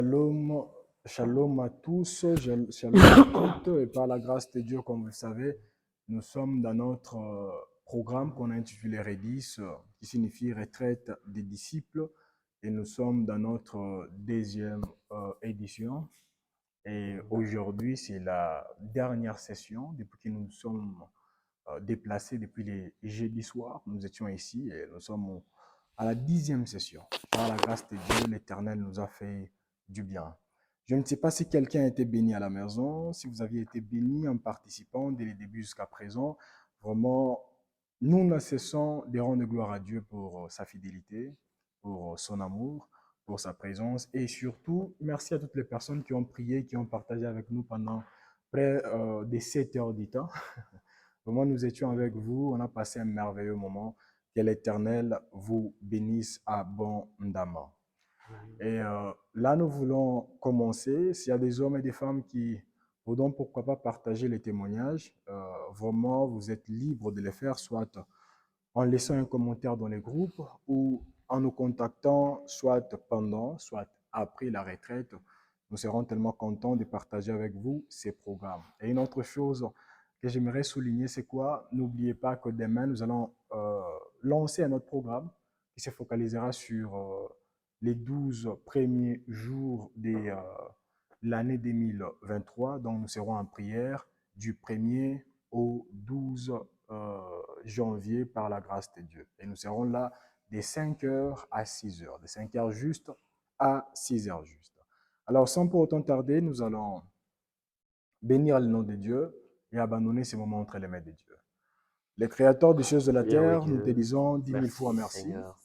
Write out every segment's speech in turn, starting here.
Shalom, shalom à tous, shalom à toutes, et par la grâce de Dieu, comme vous le savez, nous sommes dans notre programme qu'on a intitulé Redis, qui signifie Retraite des disciples, et nous sommes dans notre deuxième édition. Et aujourd'hui, c'est la dernière session depuis que nous nous sommes déplacés depuis les jeudis soirs. Nous étions ici et nous sommes à la 10e session. Par la grâce de Dieu, l'Éternel nous a fait du bien. Je ne sais pas si quelqu'un a été béni à la maison, si vous aviez été béni en participant dès le début jusqu'à présent. Vraiment, nous ne cessons de rendre gloire à Dieu pour sa fidélité, pour son amour, pour sa présence et surtout, merci à toutes les personnes qui ont prié, qui ont partagé avec nous pendant près de 7 heures du temps. Vraiment, nous étions avec vous, on a passé un merveilleux moment. Que l'Éternel vous bénisse abondamment. Et là, nous voulons commencer. S'il y a des hommes et des femmes qui voudront pourquoi pas partager les témoignages, vraiment, vous êtes libre de les faire, soit en laissant un commentaire dans les groupes ou en nous contactant, soit pendant, soit après la retraite. Nous serons tellement contents de partager avec vous ces programmes. Et une autre chose que j'aimerais souligner, c'est quoi? N'oubliez pas que demain, nous allons lancer un autre programme qui se focalisera sur les 12 premiers jours de l'année 2023. Donc, nous serons en prière du 1er au 12 janvier par la grâce de Dieu. Et nous serons là de 5 heures à 6 heures, de 5 heures juste à 6 heures juste. Alors, sans pour autant tarder, nous allons bénir le nom de Dieu et abandonner ces moments entre les mains de Dieu. Les créateurs des choses de la Bien, oui, terre, nous te Dieu. disons 10 000 fois Merci, merci. Seigneur.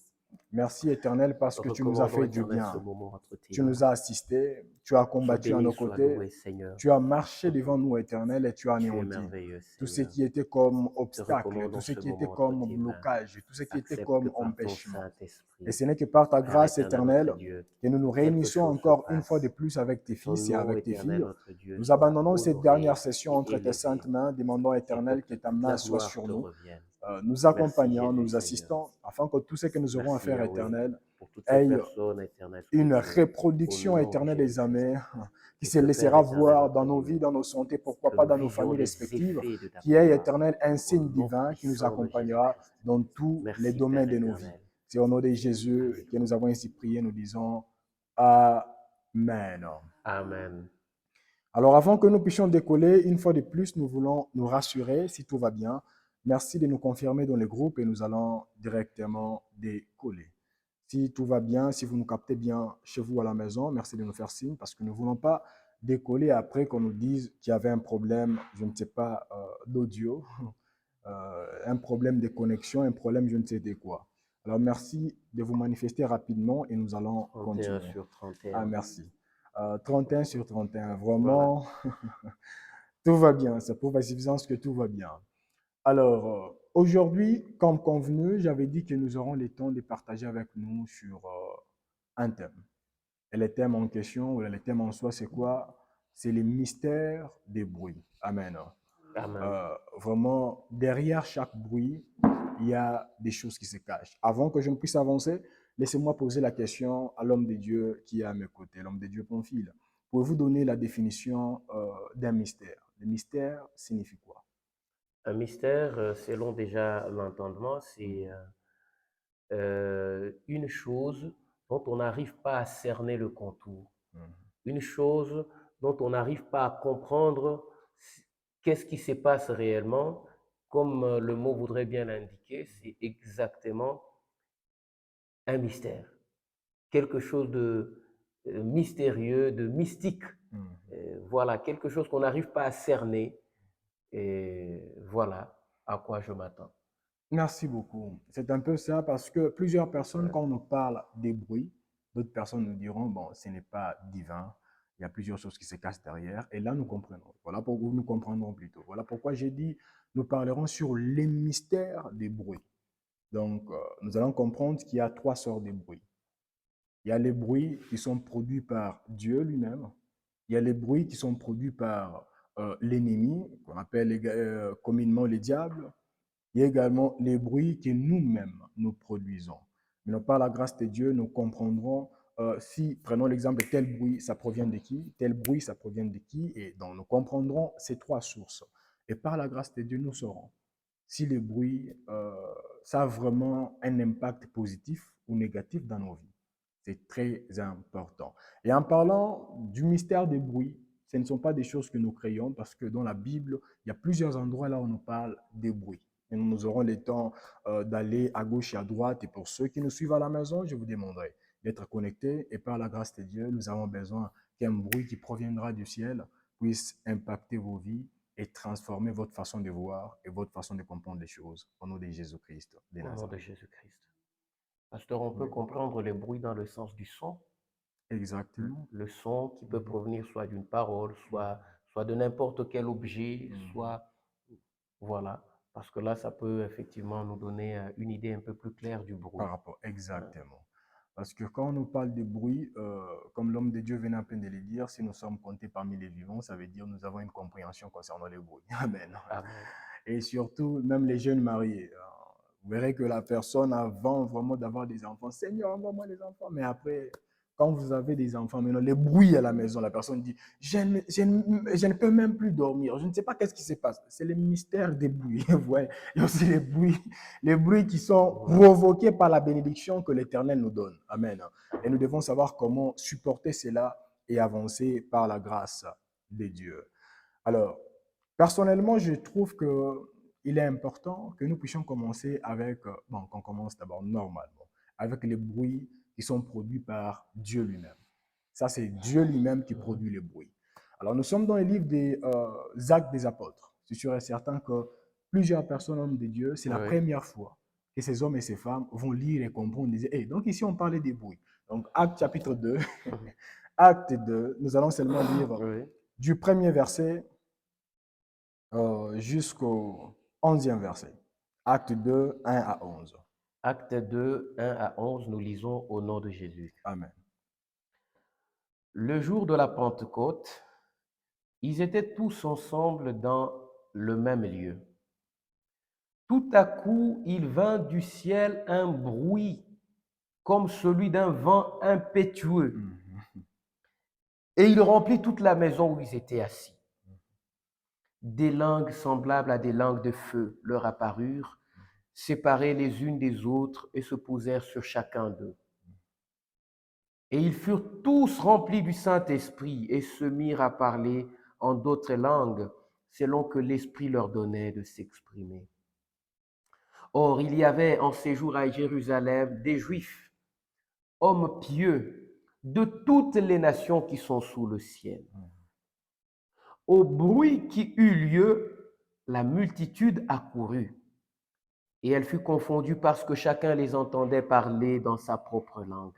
Merci éternel parce que tu nous as Recommandons, fait du Éternel, ce bien. moment entre tes Tu nous mains. as assistés, tu as Sois combattu à béni, nos sois côtés, loué, Seigneur. tu as marché devant nous, éternel, et tu as Tu es anéanti merveilleux, tout ce Seigneur. qui était comme Te obstacle, tout recommandons ce ce qui était moment entre comme tes mains. blocage, tout ce qui était Accepte que comme par ton empêchement. Et Saint-Esprit, ce n'est que par ta Père grâce éternel, notre éternelle Dieu, que nous nous quelque réunissons chose se encore une fois de passe. plus avec Que tes ton fils et nom, avec tes éternel, filles. notre Dieu, Nous soit abandonnons cette dernière honoré session et entre tes saintes élevé mains, demandant et que éternel que ta toute main la soit gloire sur te nous. revienne. Nous Merci, accompagnons, Jésus, nous Seigneur. assistons, afin que tout ce que nous aurons à Merci, faire, Yahweh, éternel, pour toutes ces ait personnes, éternel, une frises, au reproduction nom de éternelle des Jésus-Christ. âmes qui Et se que, Père laissera éternel, voir dans notre nos vies, Dieu, dans nos santé, pourquoi que pas nous dans nos vivions familles les respectives, effets de ta qui est gloire éternel un au signe nom divin qui nous puissant de accompagnera Jésus-Christ. dans tous les Merci, domaines Père de nos vies. éternel. C'est au nom de Jésus que nous Alléluia. avons ainsi prié, nous disons Amen. Amen. Alors avant que nous puissions décoller, une fois de plus, nous voulons nous rassurer si tout va bien. Merci de nous confirmer dans les groupes et nous allons directement décoller. Si tout va bien, si vous nous captez bien chez vous à la maison, merci de nous faire signe parce que nous ne voulons pas décoller après qu'on nous dise qu'il y avait un problème, je ne sais pas, d'audio, un problème de connexion, un problème je ne sais de quoi. Alors merci de vous manifester rapidement et nous allons 31 continuer. sur Ah, 31. merci. 31 sur 31, Voilà. vraiment, tout va bien. C'est pour la suffisance que tout va bien. Alors, aujourd'hui, comme convenu, j'avais dit que nous aurons le temps de partager avec nous sur un thème. Et le thème en question, ou le thème en soi, c'est quoi? C'est les mystères des bruits. Amen. Amen. Vraiment, derrière chaque bruit, il y a des choses qui se cachent. Avant que je ne puisse avancer, laissez-moi poser la question à l'homme de Dieu qui est à mes côtés, l'homme de Dieu Pamphile. Pouvez-vous donner la définition d'un mystère? Le mystère signifie quoi? Un mystère, selon déjà l'entendement, c'est Mhm, une chose dont on n'arrive pas à cerner le contour. mhm, Une chose dont on n'arrive pas à comprendre qu'est-ce qui se passe réellement. Comme le mot voudrait bien l'indiquer, c'est exactement un mystère. Quelque chose de mystérieux, de mystique. mhm. Voilà, quelque chose qu'on n'arrive pas à cerner. Et voilà à quoi je m'attends. Merci beaucoup. C'est un peu ça parce que plusieurs personnes, Ouais. quand on nous parle des bruits, d'autres personnes nous diront, bon, ce n'est pas divin, il y a plusieurs choses qui se cachent derrière, et là nous comprenons. Voilà pourquoi nous comprendrons plutôt. Voilà pourquoi j'ai dit, nous parlerons sur les mystères des bruits. Donc, nous allons comprendre qu'il y a trois sortes de bruits. Il y a les bruits qui sont produits par Dieu lui-même, il y a les bruits qui sont produits par l'ennemi, qu'on appelle communément les diables, il y a également les bruits que nous-mêmes nous produisons. Mais par la grâce de Dieu, nous comprendrons si, prenons l'exemple de tel bruit, ça provient de qui, tel bruit, ça provient de qui, et donc nous comprendrons ces trois sources. Et par la grâce de Dieu, nous saurons si les bruits, ça a vraiment un impact positif ou négatif dans nos vies. C'est très important. Et en parlant du mystère des bruits, ce ne sont pas des choses que nous créons parce que dans la Bible, il y a plusieurs endroits là où on nous parle des bruits. Et nous aurons le temps d'aller à gauche et à droite. Et pour ceux qui nous suivent à la maison, je vous demanderai d'être connectés. Et par la grâce de Dieu, nous avons besoin qu'un bruit qui proviendra du ciel puisse impacter vos vies et transformer votre façon de voir et votre façon de comprendre les choses au nom de Jésus-Christ de Au nom de Nazareth. Jésus-Christ. Pasteur, on peut Oui, comprendre les bruits dans le sens du son. exactement. Le son qui peut Mhm. provenir soit d'une parole, soit de n'importe quel objet, Mhm. soit... Voilà. Parce que là, ça peut effectivement nous donner une idée un peu plus claire du Par bruit. rapport, Hein. exactement. Parce que quand on nous parle de bruit, comme l'homme de Dieu venait à peine de le dire, si nous sommes comptés parmi les vivants, ça veut dire que nous avons une compréhension concernant les bruits. Amen. Amen. Et surtout, même les jeunes mariés. Vous verrez que la personne, avant vraiment d'avoir des enfants, Seigneur, envoie-moi des enfants. Mais après, quand vous avez des enfants, maintenant, les bruits à la maison, la personne dit, je ne peux même plus dormir. Je ne sais pas qu'est-ce qui se passe. C'est le mystère des bruits. Ouais. Il y a aussi les bruits qui sont Voilà. provoqués par la bénédiction que l'Éternel nous donne. Amen. Et nous devons savoir comment supporter cela et avancer par la grâce de Dieu. Alors, personnellement, je trouve qu'il est important que nous puissions commencer avec, bon, qu'on commence d'abord normalement, avec les bruits qui sont produits par Dieu lui-même. Ça, c'est Dieu lui-même qui Mhm. produit les bruits. Alors, nous sommes dans le livre des Actes des Apôtres. Je suis sûr et certain que plusieurs personnes, hommes de Dieu, c'est la Oui. première fois que ces hommes et ces femmes vont lire et comprendre. Ils disent, hey, donc ici, on parlait des bruits. Donc, Acte chapitre 2, Mhm. Acte 2, nous allons seulement lire Oui. du premier verset jusqu'au 11e verset. Acte 2, 1 à 11. Acte 2, 1 à 11, nous lisons au nom de Jésus. Amen. Le jour de la Pentecôte, ils étaient tous ensemble dans le même lieu. Tout à coup, il vint du ciel un bruit comme celui d'un vent impétueux, Mhm. et il remplit toute la maison où ils étaient assis. Des langues semblables à des langues de feu leur apparurent, séparées les unes des autres, et se posèrent sur chacun d'eux. Et ils furent tous remplis du Saint-Esprit et se mirent à parler en d'autres langues, selon que l'Esprit leur donnait de s'exprimer. Or, il y avait en séjour à Jérusalem des Juifs, hommes pieux, de toutes les nations qui sont sous le ciel. Au bruit qui eut lieu, la multitude accourut, et elle fut confondue parce que chacun les entendait parler dans sa propre langue.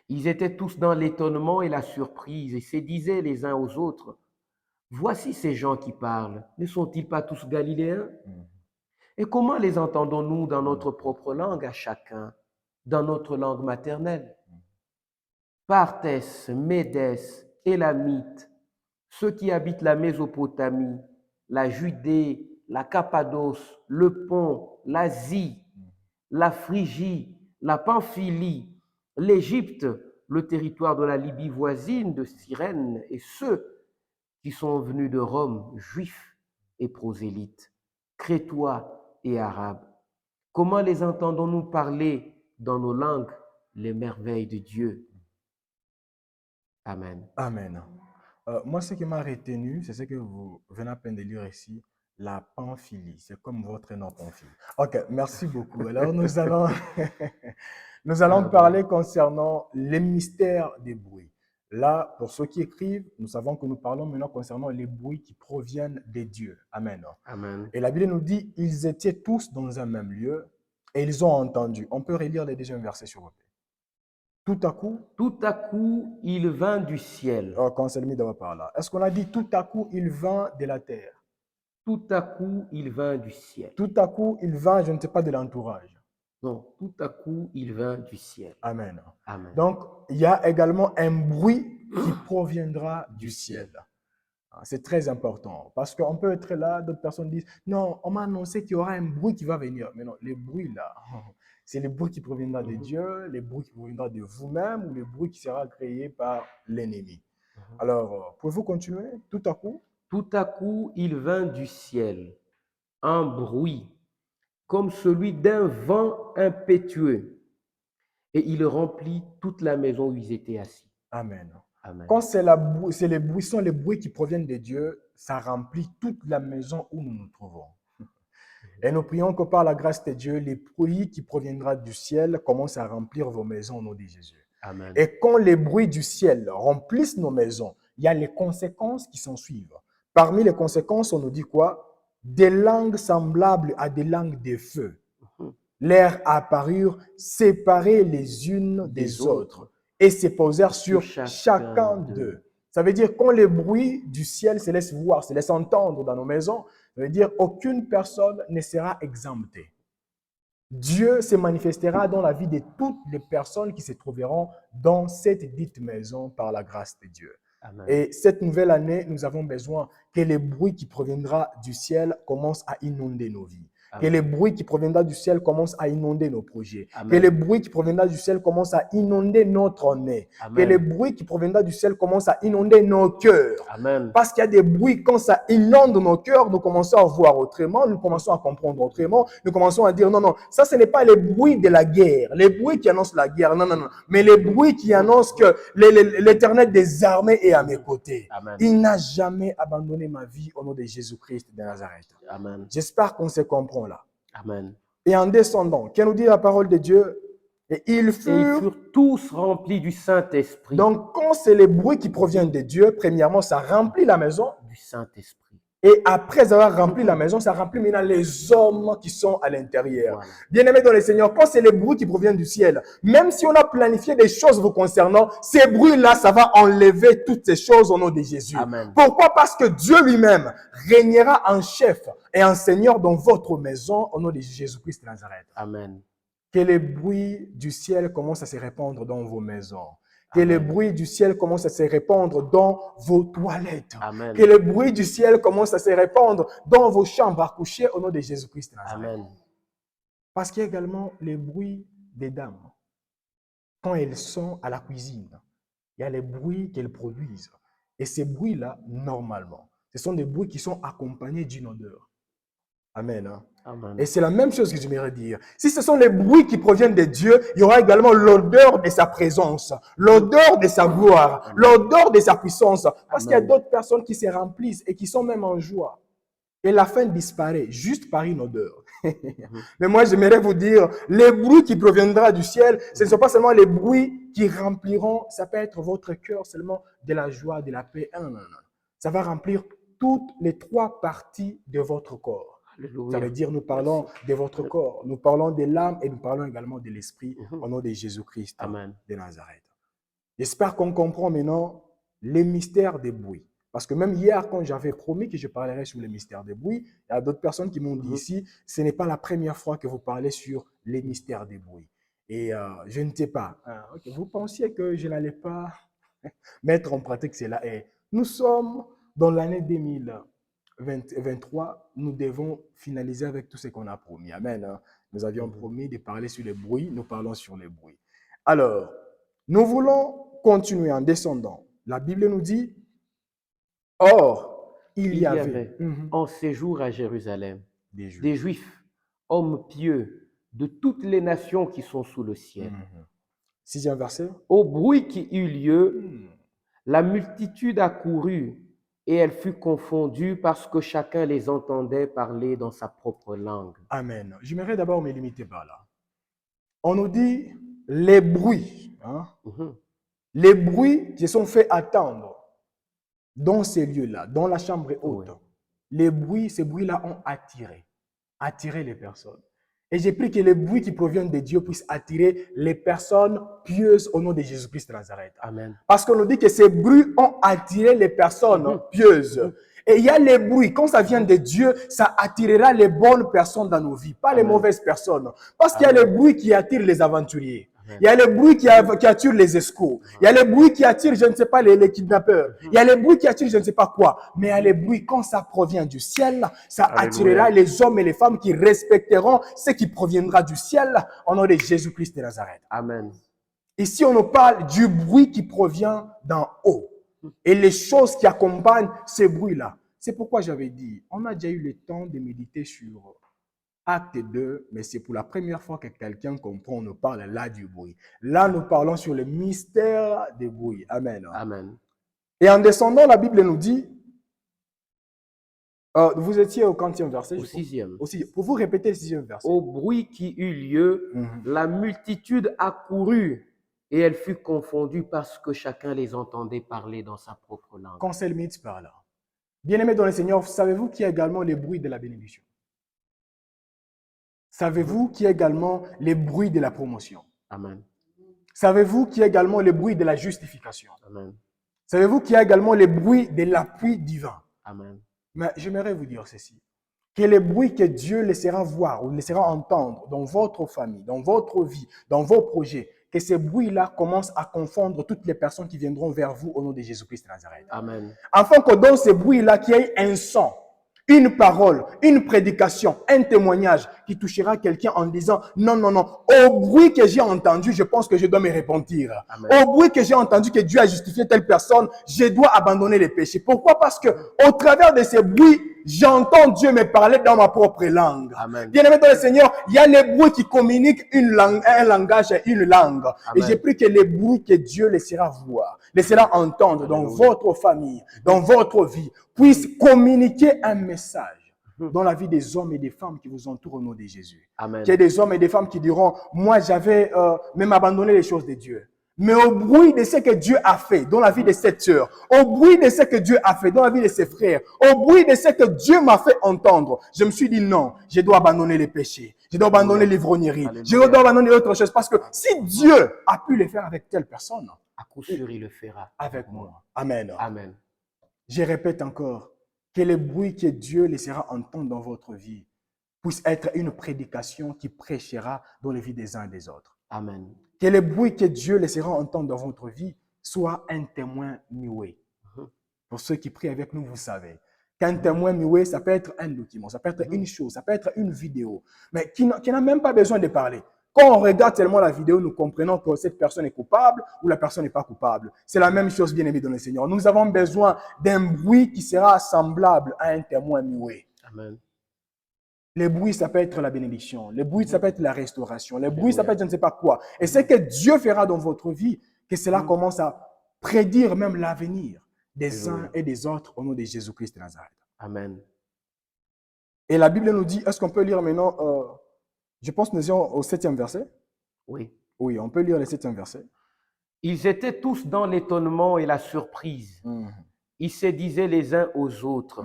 Ils étaient tous dans l'étonnement et la surprise, et se disaient les uns aux autres, voici ces gens qui parlent, ne sont-ils pas tous galiléens? Et comment les entendons-nous dans notre propre langue à chacun, dans notre langue maternelle? Parthes, Médès, Élamites, ceux qui habitent la Mésopotamie, la Judée, la Cappadoce, le Pont, l'Asie, la Phrygie, la Pamphylie, l'Égypte, le territoire de la Libye voisine de Cyrène, et ceux qui sont venus de Rome, juifs et prosélytes, crétois et arabes. Comment les entendons-nous parler dans nos langues les merveilles de Dieu? Amen. Amen. Moi, ce qui m'a retenu, c'est ce que vous venez à peine de lire ici, la Pamphylie. C'est comme votre nom, Pamphylie. Ok, merci beaucoup. Alors, nous allons Amen. parler concernant les mystères des bruits. Là, pour ceux qui écrivent, nous savons que nous parlons maintenant concernant les bruits qui proviennent des dieux. Amen. Amen. Et la Bible nous dit, ils étaient tous dans un même lieu et ils ont entendu. On peut relire les deuxièmes versets sur vous. Tout à coup, Tout à coup, il vint du ciel. quand c'est le mis par là, est-ce qu'on a dit tout à coup, il vint de la terre? Tout à coup, il vint du ciel. Tout à coup, il vint, je ne sais pas, de l'entourage. Non, tout à coup, il vint du ciel. Amen. Amen. Donc, il y a également un bruit qui proviendra du Du ciel. ciel. C'est très important parce qu'on peut être là, d'autres personnes disent, non, on m'a annoncé qu'il y aura un bruit qui va venir. Mais non, les bruits là, C'est le bruit qui proviendra de Dieu, le bruit qui proviendra de vous-même ou le bruit qui sera créé par l'ennemi. Alors, pouvez-vous continuer? Tout à coup, Tout à coup, il vint du ciel un bruit comme celui d'un vent impétueux, et il remplit toute la maison où ils étaient assis. Amen. Amen. Quand c'est les bruits, sont les bruits qui proviennent de Dieu, ça remplit toute la maison où nous nous trouvons. Et nous prions que par la grâce de Dieu, les bruits qui proviendront du ciel commencent à remplir vos maisons au nom de Jésus. Amen. Et quand les bruits du ciel remplissent nos maisons, il y a les conséquences qui s'en suivent. Parmi les conséquences, on nous dit quoi? Des langues semblables à des langues de feu. L'air apparurent séparées les unes des autres et se posèrent sur chacun d'eux. Ça veut dire quand les bruits du ciel se laissent voir, se laissent entendre dans nos maisons, ça veut dire aucune personne ne sera exemptée. Dieu se manifestera dans la vie de toutes les personnes qui se trouveront dans cette dite maison par la grâce de Dieu. Amen. Et cette nouvelle année, nous avons besoin que les bruits qui proviendront du ciel commencent à inonder nos vies. Que les bruits qui proviendront du ciel commencent à inonder nos projets. Amen. Que les bruits qui proviendront du ciel commencent à inonder notre nez. Amen. Que les bruits qui proviendront du ciel commencent à inonder nos cœurs. Amen. Parce qu'il y a des bruits, quand ça inonde nos cœurs, nous commençons à voir autrement, nous commençons à comprendre autrement, nous commençons à dire non, non, ça ce n'est pas les bruits de la guerre, les bruits qui annoncent la guerre, non, non, non, mais les bruits qui annoncent que l'Éternel des armées est à mes côtés. Amen. Il n'a jamais abandonné ma vie au nom de Jésus-Christ de Nazareth. Amen. J'espère qu'on se comprend là. Amen. Et en descendant, qu'elle nous dit la parole de Dieu, et ils furent tous remplis du Saint-Esprit. Donc, quand c'est les bruits qui proviennent de Dieu, premièrement, ça remplit la maison. Du Saint-Esprit. Et après avoir rempli la maison, ça remplit maintenant les hommes qui sont à l'intérieur. Voilà. Bien-aimés dans le Seigneur, quand c'est les bruits qui proviennent du ciel, même si on a planifié des choses vous concernant, ces bruits-là, ça va enlever toutes ces choses au nom de Jésus. Amen. Pourquoi? Parce que Dieu lui-même régnera en chef et en Seigneur dans votre maison au nom de Jésus-Christ de Nazareth. Amen. Que les bruits du ciel commencent à se répandre dans vos maisons. Que Amen. les bruits du ciel commencent à se répandre dans vos toilettes. Amen. Que les bruits du ciel commencent à se répandre dans vos chambres à coucher au nom de Jésus-Christ de Nazareth. Amen. Parce qu'il y a également les bruits des dames. Quand elles sont à la cuisine, il y a les bruits qu'elles produisent. Et ces bruits-là, normalement, ce sont des bruits qui sont accompagnés d'une odeur. Amen. Hein? Amen. Et c'est la même chose que j'aimerais dire. Si ce sont les bruits qui proviennent de Dieu, il y aura également l'odeur de sa présence, l'odeur de sa gloire, l'odeur de sa puissance. Parce qu'il y a d'autres personnes qui se remplissent et qui sont même en joie. Et la fin disparaît juste par une odeur. Mais moi, j'aimerais vous dire, les bruits qui proviendront du ciel, ce ne sont pas seulement les bruits qui rempliront, ça peut être votre cœur seulement de la joie, de la paix. Non, non, non. Ça va remplir toutes les trois parties de votre corps. Alléluia. Ça veut dire, nous parlons de votre corps, nous parlons de l'âme et nous parlons également de l'esprit au nom de Jésus-Christ de Nazareth. J'espère qu'on comprend maintenant les mystères des bruits. Parce que même hier, quand j'avais promis que je parlerais sur les mystères des bruits, il y a d'autres personnes qui m'ont dit ici, ce n'est pas la première fois que vous parlez sur les mystères des bruits. Et je ne sais pas. Vous pensiez que je n'allais pas mettre en pratique cela. Et nous sommes dans l'année 2023, nous devons finaliser avec tout ce qu'on a promis. Amen. Hein? Nous avions promis de parler sur les bruits, nous parlons sur les bruits. Alors, nous voulons continuer en descendant. La Bible nous dit, or, il y avait en séjour à Jérusalem des Juifs, hommes pieux de toutes les nations qui sont sous le ciel. 6e verset. Au bruit qui eut lieu, la multitude accourut et elle fut confondue parce que chacun les entendait parler dans sa propre langue. Amen. J'aimerais d'abord me limiter par là. On nous dit les bruits. Hein? Les bruits qui sont faits attendre dans ces lieux-là, dans la chambre haute. Les bruits, ces bruits-là ont attiré les personnes. Et j'ai pris que les bruits qui proviennent de Dieu puissent attirer les personnes pieuses au nom de Jésus-Christ de Nazareth. Amen. Parce qu'on nous dit que ces bruits ont attiré les personnes pieuses. Et il y a les bruits, quand ça vient de Dieu, ça attirera les bonnes personnes dans nos vies, pas les mauvaises personnes. Parce qu'il y a les bruits qui attirent les aventuriers. Il y a les bruits qui attirent les escrocs. Il y a les bruits qui attirent, je ne sais pas, les kidnappeurs. Il y a les bruits qui attirent, je ne sais pas quoi. Mais il y a les bruits, quand ça provient du ciel, ça attirera les hommes et les femmes qui respecteront ce qui proviendra du ciel au nom de Jésus-Christ de Nazareth. Amen. Ici, on nous parle du bruit qui provient d'en haut et les choses qui accompagnent ces bruits-là. C'est pourquoi j'avais dit, on a déjà eu le temps de méditer sur Acte 2, mais c'est pour la première fois que quelqu'un comprend, on nous parle là du bruit. Là, nous parlons sur le mystère des bruits. Amen. Amen. Et en descendant, la Bible nous dit, vous étiez au 40e verset. Au 6e. Pour vous répéter le 6e verset. Au bruit qui eut lieu, la multitude accourut et elle fut confondue parce que chacun les entendait parler dans sa propre langue. Quand c'est le mythe par là. Bien-aimés dans le Seigneur, savez-vous qu'il y a également les bruits de la bénédiction? Savez-vous qu'il y a également les bruits de la promotion? Amen. Savez-vous qu'il y a également les bruits de la justification? Amen. Savez-vous qu'il y a également les bruits de l'appui divin? Amen. Mais j'aimerais vous dire ceci, que les bruits que Dieu laissera voir ou laissera entendre dans votre famille, dans votre vie, dans vos projets, que ces bruits-là commencent à confondre toutes les personnes qui viendront vers vous au nom de Jésus-Christ de Nazareth. Amen. Afin que dans ces bruits-là, qu'il y ait un son, une parole, une prédication, un témoignage qui touchera quelqu'un en disant non, non, non, au bruit que j'ai entendu, je pense que je dois me repentir. Amen. Au bruit que j'ai entendu que Dieu a justifié telle personne, je dois abandonner les péchés. Pourquoi? Parce que au travers de ces bruits, j'entends Dieu me parler dans ma propre langue. Bien-aimé dans le Seigneur, il y a les bruits qui communiquent une langue, un langage et une langue. Amen. Et j'ai pris que les bruits que Dieu laissera voir, laissera entendre dans votre famille, dans votre vie, puissent communiquer un message dans la vie des hommes et des femmes qui vous entourent au nom de Jésus. Amen. Qu'il y ait des hommes et des femmes qui diront, moi j'avais même abandonné les choses de Dieu. Mais au bruit de ce que Dieu a fait dans la vie de cette sœur, au bruit de ce que Dieu a fait dans la vie de ses frères, au bruit de ce que Dieu m'a fait entendre, je me suis dit non, je dois abandonner les péchés, je dois abandonner l'ivrognerie, je dois abandonner autre chose. Parce que si Dieu a pu le faire avec telle personne, à coup sûr il le fera avec moi. Amen. Amen. Je répète encore, que les bruits que Dieu laissera entendre dans votre vie puissent être une prédication qui prêchera dans les vies des uns et des autres. Amen. Que les bruits que Dieu laissera entendre dans votre vie soient un témoin muet. Pour ceux qui prient avec nous, vous savez qu'un témoin muet, ça peut être un document, ça peut être une chose, ça peut être une vidéo, mais qui n'a même pas besoin de parler. Quand on regarde seulement la vidéo, nous comprenons que cette personne est coupable ou la personne n'est pas coupable. C'est la même chose, bien aimé dans le Seigneur. Nous avons besoin d'un bruit qui sera semblable à un témoin muet. Amen. Les bruits, ça peut être la bénédiction. Les bruits, ça peut être la restauration. Les bruits, ça peut être je ne sais pas quoi. Et ce que Dieu fera dans votre vie, que cela commence à prédire même l'avenir des uns et des autres au nom de Jésus-Christ de Nazareth. Amen. Et la Bible nous dit, est-ce qu'on peut lire maintenant, je pense que nous sommes au 7e verset? Oui. Oui, on peut lire le 7e verset. Ils étaient tous dans l'étonnement et la surprise. Ils se disaient les uns aux autres,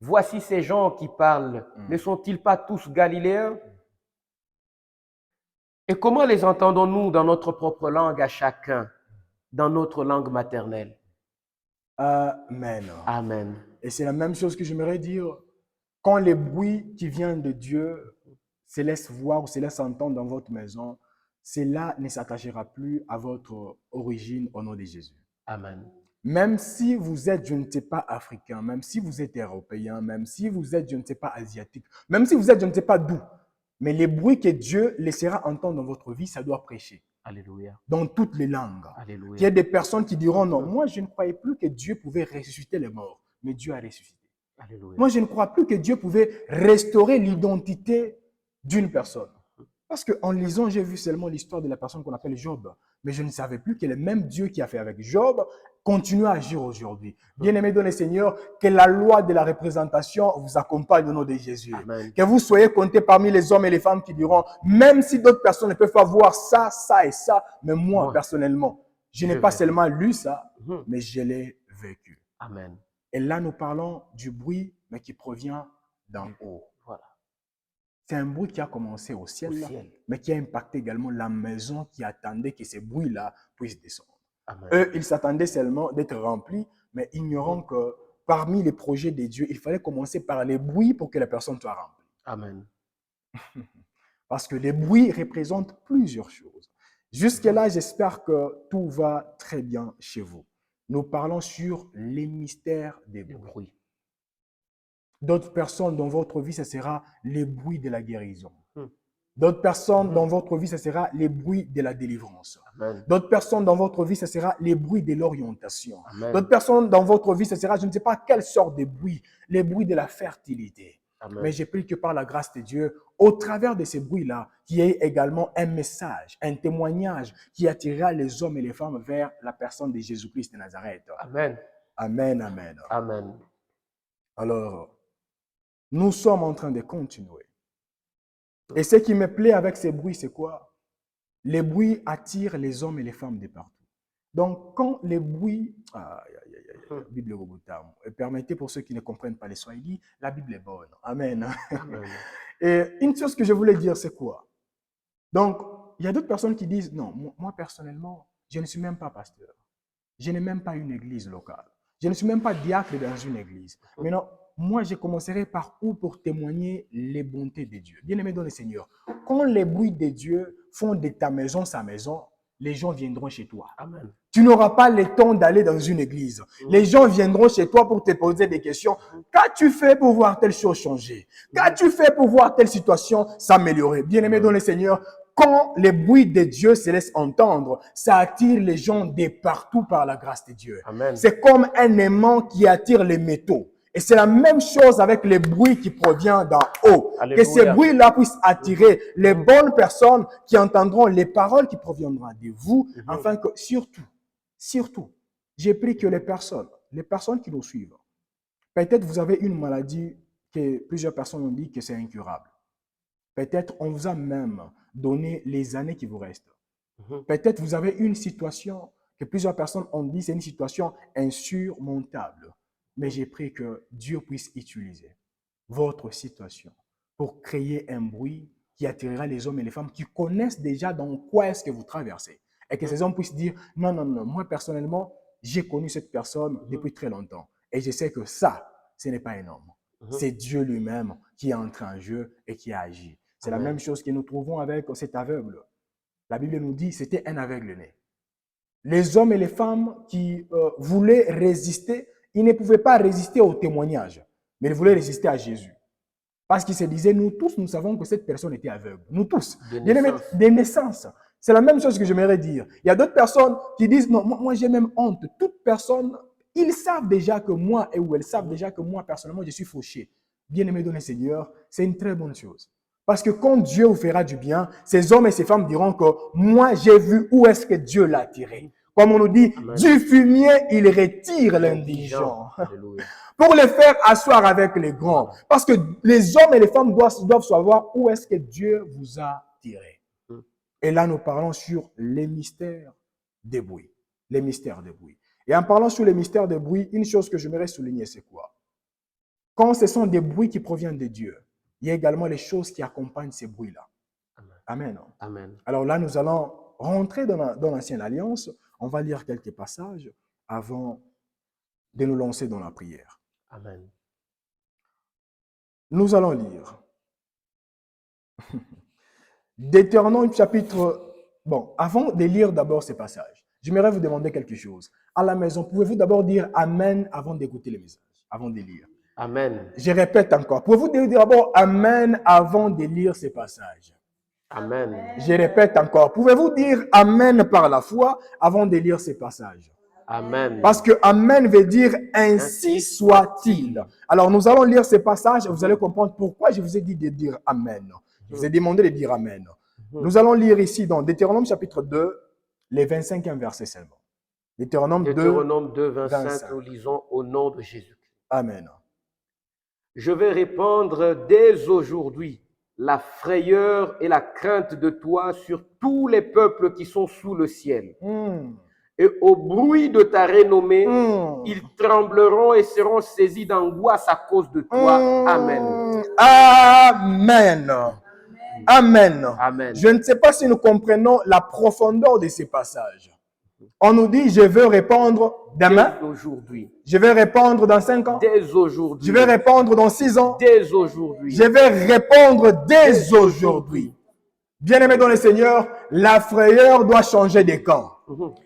voici ces gens qui parlent, ne sont-ils pas tous Galiléens? Et comment les entendons-nous dans notre propre langue à chacun, dans notre langue maternelle? Amen. Amen. Et c'est la même chose que j'aimerais dire. Quand les bruits qui viennent de Dieu se laissent voir ou se laissent entendre dans votre maison, cela ne s'attachera plus à votre origine au nom de Jésus. Amen. Même si vous êtes, je ne sais pas, africain, même si vous êtes européen, même si vous êtes, je ne sais pas, asiatique, même si vous êtes, je ne sais pas d'où, mais les bruits que Dieu laissera entendre dans votre vie, ça doit prêcher. Alléluia. Dans toutes les langues. Alléluia. Il y a des personnes qui diront non, moi je ne croyais plus que Dieu pouvait ressusciter les morts, mais Dieu a ressuscité. Alléluia. Moi je ne crois plus que Dieu pouvait restaurer l'identité d'une personne. Parce qu'en lisant, j'ai vu seulement l'histoire de la personne qu'on appelle Job. Mais je ne savais plus que le même Dieu qui a fait avec Job continue à agir aujourd'hui. Bien-aimés dans le Seigneur, que la loi de la représentation vous accompagne au nom de Jésus. Amen. Que vous soyez comptés parmi les hommes et les femmes qui diront, même si d'autres personnes ne peuvent pas voir ça, ça et ça, mais moi, personnellement, je n'ai pas seulement lu ça, mais je l'ai vécu. Amen. Et là, nous parlons du bruit, mais qui provient d'en haut. Voilà. C'est un bruit qui a commencé au ciel, mais qui a impacté également la maison qui attendait que ces bruits-là puissent descendre. Amen. Eux, ils s'attendaient seulement d'être remplis, mais ignorant que parmi les projets de Dieu, il fallait commencer par les bruits pour que la personne soit remplie. Amen. Parce que les bruits représentent plusieurs choses. Jusque-là, j'espère que tout va très bien chez vous. Nous parlons sur les mystères des Le bruits. bruit. D'autres personnes dans votre vie, ce sera les bruits de la guérison. Hmm. D'autres personnes dans votre vie, ce sera les bruits de la délivrance. Amen. D'autres personnes dans votre vie, ce sera les bruits de l'orientation. Amen. D'autres personnes dans votre vie, ce sera, je ne sais pas quelle sorte de bruit, les bruits de la fertilité. Amen. Mais j'ai pris que par la grâce de Dieu, au travers de ces bruits-là, qu'il y ait également un message, un témoignage qui attirera les hommes et les femmes vers la personne de Jésus-Christ de Nazareth. Amen. Amen, amen. Amen. Alors, nous sommes en train de continuer. Et ce qui me plaît avec ces bruits, c'est quoi? Les bruits attirent les hommes et les femmes de partout. Donc, quand les bruits... Bible Robotam. Permettez pour ceux qui ne comprennent pas les Swahili, la Bible est bonne. Amen. Amen. Et une chose que je voulais dire, c'est quoi? Donc, il y a d'autres personnes qui disent, non, moi personnellement, je ne suis même pas pasteur. Je n'ai même pas une église locale. Je ne suis même pas diacre dans une église. Maintenant, moi, je commencerai par où pour témoigner les bontés de Dieu. Bien-aimé dans le Seigneur, quand les bruits de Dieu font de ta maison sa maison, les gens viendront chez toi. Amen. Tu n'auras pas le temps d'aller dans une église. Les gens viendront chez toi pour te poser des questions. Qu'as-tu fait pour voir telle chose changer? Qu'as-tu fait pour voir telle situation s'améliorer? Bien-aimé dans le Seigneur, quand les bruits de Dieu se laissent entendre, ça attire les gens de partout par la grâce de Dieu. Amen. C'est comme un aimant qui attire les métaux. Et c'est la même chose avec les bruits qui proviennent d'en haut. Alléluia. Que ces bruits-là puissent attirer les bonnes personnes qui entendront les paroles qui proviendront de vous, afin que surtout, j'ai pris que les personnes qui nous suivent, peut-être vous avez une maladie que plusieurs personnes ont dit que c'est incurable. Peut-être on vous a même donné les années qui vous restent. Peut-être vous avez une situation que plusieurs personnes ont dit c'est une situation insurmontable. Mais j'ai pris que Dieu puisse utiliser votre situation pour créer un bruit qui attirera les hommes et les femmes qui connaissent déjà dans quoi est-ce que vous traversez. Et que ces hommes puissent dire, non, moi personnellement, j'ai connu cette personne depuis très longtemps. Et je sais que ça, ce n'est pas un homme. C'est Dieu lui-même qui est entré en jeu et qui a agi. C'est la même chose que nous trouvons avec cet aveugle. La Bible nous dit, c'était un aveugle né. Les hommes et les femmes qui voulaient résister, ils ne pouvaient pas résister au témoignage, mais ils voulaient résister à Jésus. Parce qu'ils se disaient, nous tous, nous savons que cette personne était aveugle. Nous tous. Des naissances. C'est la même chose que j'aimerais dire. Il y a d'autres personnes qui disent, non, moi j'ai même honte. Toute personne, ils savent déjà que moi, ou elles savent déjà que moi, personnellement, je suis fauché. Bien-aimé dans le Seigneur, c'est une très bonne chose. Parce que quand Dieu vous fera du bien, ces hommes et ces femmes diront que moi, j'ai vu où est-ce que Dieu l'a tiré. Comme on nous dit, Amen. Du fumier, il retire l'indigent. Pour les faire asseoir avec les grands. Parce que les hommes et les femmes doivent savoir où est-ce que Dieu vous a tiré. Et là, nous parlons sur les mystères des bruits. Les mystères des bruits. Et en parlant sur les mystères des bruits, une chose que j'aimerais souligner, c'est quoi? Quand ce sont des bruits qui proviennent de Dieu, il y a également les choses qui accompagnent ces bruits-là. Amen. Amen. Alors là, nous allons rentrer dans l'Ancienne Alliance. On va lire quelques passages avant de nous lancer dans la prière. Amen. Nous allons lire Deutéronome chapitre... Bon, avant de lire d'abord ces passages, j'aimerais vous demander quelque chose. À la maison, pouvez-vous d'abord dire Amen avant d'écouter les messages, avant de lire? Amen. Je répète encore. Pouvez-vous dire d'abord Amen avant de lire ces passages? Amen. Je répète encore. Pouvez-vous dire Amen par la foi avant de lire ces passages? Amen. Parce que Amen veut dire ainsi soit-il. Alors nous allons lire ces passages et vous allez comprendre pourquoi je vous ai dit de dire Amen. Je vous ai demandé de dire Amen. Nous allons lire ici dans Deutéronome chapitre 2, les 25e versets seulement. Deutéronome 2, 25, nous lisons au nom de Jésus. Amen. Je vais répandre dès aujourd'hui la frayeur et la crainte de toi sur tous les peuples qui sont sous le ciel. Et au bruit de ta renommée, ils trembleront et seront saisis d'angoisse à cause de toi. Amen. Amen. Amen. Amen. Je ne sais pas si nous comprenons la profondeur de ces passages. On nous dit, je veux répondre demain. Dès aujourd'hui. Je vais répondre dans 5 ans. Dès aujourd'hui. Je vais répondre dans 6 ans. Dès aujourd'hui. Je vais répondre dès aujourd'hui. Bien-aimés dans le Seigneur, la frayeur doit changer de camp.